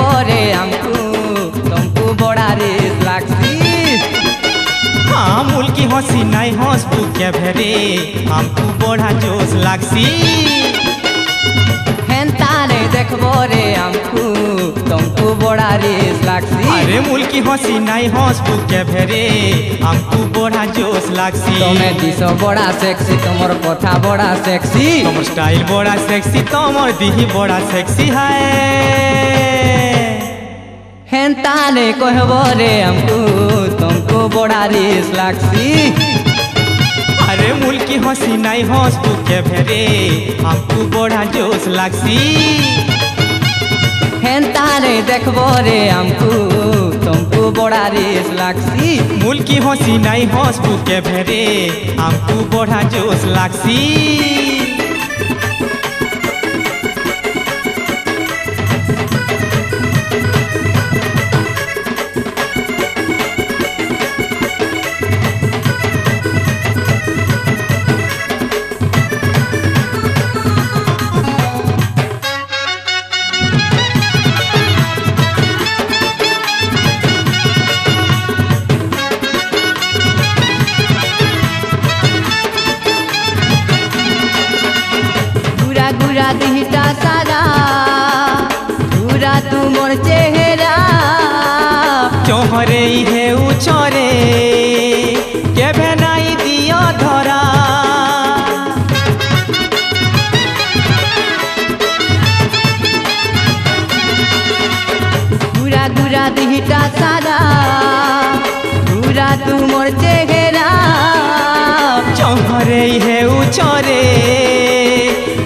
देखबो रे हमको तुमको बड़ा रेस लागसी। हाँ मूल की हंसी नहीं हंस के भेरे हमको बड़ा जोश लागसी। हेंता नहीं देखबो रे हमको तुमको बड़ा रेस लागसी। अरे मूल की हंसी नहीं हंस के भेरे हमको बड़ा जोश लागसी। तुम्हें दिसो बड़ा सेक्सी तुमर कथा बड़ा सेक्सी। तुमर स्टाइल बड़ा सेक्सी तुमर दिही बड़ा सेक्सी है। हेंता नहीं कहबो रे हमको तुमको बड़ा रेस लागसी। अरे मूल की हंसी नहीं हंस के भेरे हमको बड़ा जोश लागसी। हेंता नहीं देखबो रे हमको तुमको बड़ा रेस लागसी। मूल की हंसी नहीं हंस के भेरे हमको बड़ा जोश लागसी। गुरा दिहटा सारा पूरा तुमर चेहरा चोहरे हे उचरे के भेनाई दिया धरा। गुरा दिहटा सारा पूरा तुमर चेहरा चोहरे हे उचरे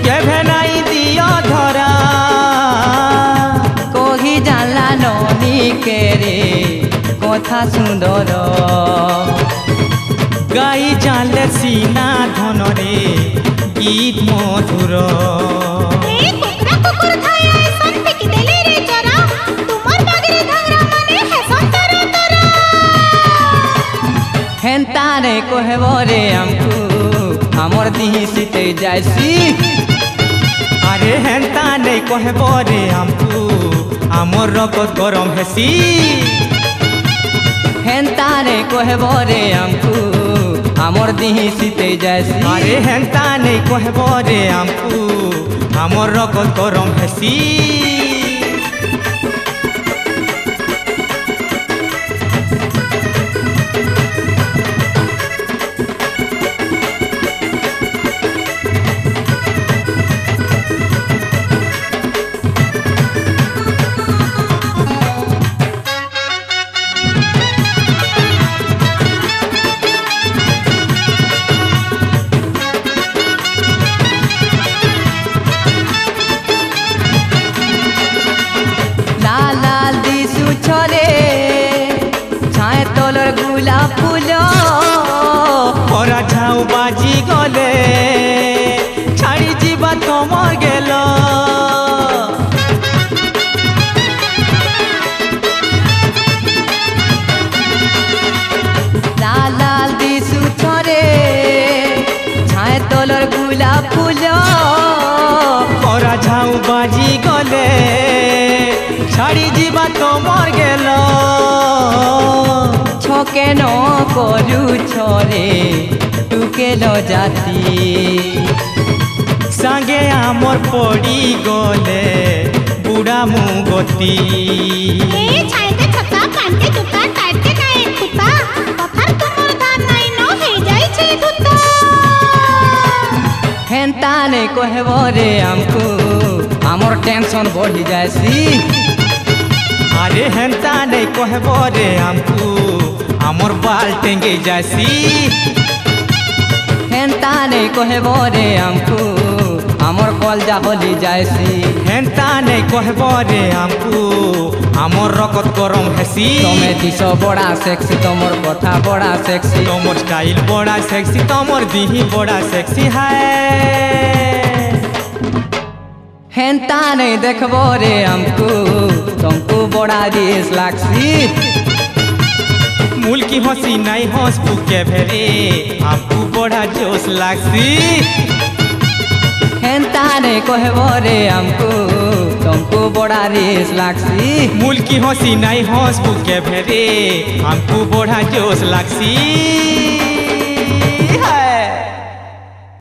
के भेनाई दिया धरा। कोही जानला ननी के रे कथा सुंदर गाई जानले सीना धनरे गीत मधुर। हेंता नहीं कहबो रे हमको हमर दिही सीते जायसी। अरे हेंता नहीं कहबो रे हमको हमर रगत गरम हेसी। हेंता नहीं कहबो रे हमको हमर दिही सीते जायसी। अरे हेंता नहीं कहबो रे हमको हमर रगत गरम हेसी। छरे छाए तोलर गुला फूल परा झाऊ बाजी गले छाड़ी जीवा तमर गेल। लाल लाल दिसु छरे छाए तोलर गुला फूल परा झाऊ बाजी गले छाड़ी जीवा तमर गेल। छके न करू छरे टुके न जाती सांगे आमर पड़ी गले बुढ़ा मुगती। हेंता नहीं कहबो रे हमको हमर टेंशन बढ़ जायसी। अरे हेंता नहीं कहबो रे हमको हमर बाल टेंगे जायसी। हेंता नहीं कहबो रे हमको हमर कलजा होली जायसी। हेंता नहीं कहबो रे हमको हमर रगत गरम हेसी। तुम्हें दिसो बड़ा सेक्सी तुमर कथा बड़ा सेक्सी। तुमर स्टाइल बड़ा सेक्सी तुमर दिही बड़ा सेक्सी है। हेंता नहीं देखबो रे हमको तुमको बड़ा रेस लागसी। मूल की हंसी नहीं हंस के भेरे हमको बड़ा जोश लागसी। हेंता नहीं कहबो रे हमको तुमको बड़ा रेस लागसी मुल्की हंसी नहीं हंसबू के भेरे हमको बड़ा जोश लागसी।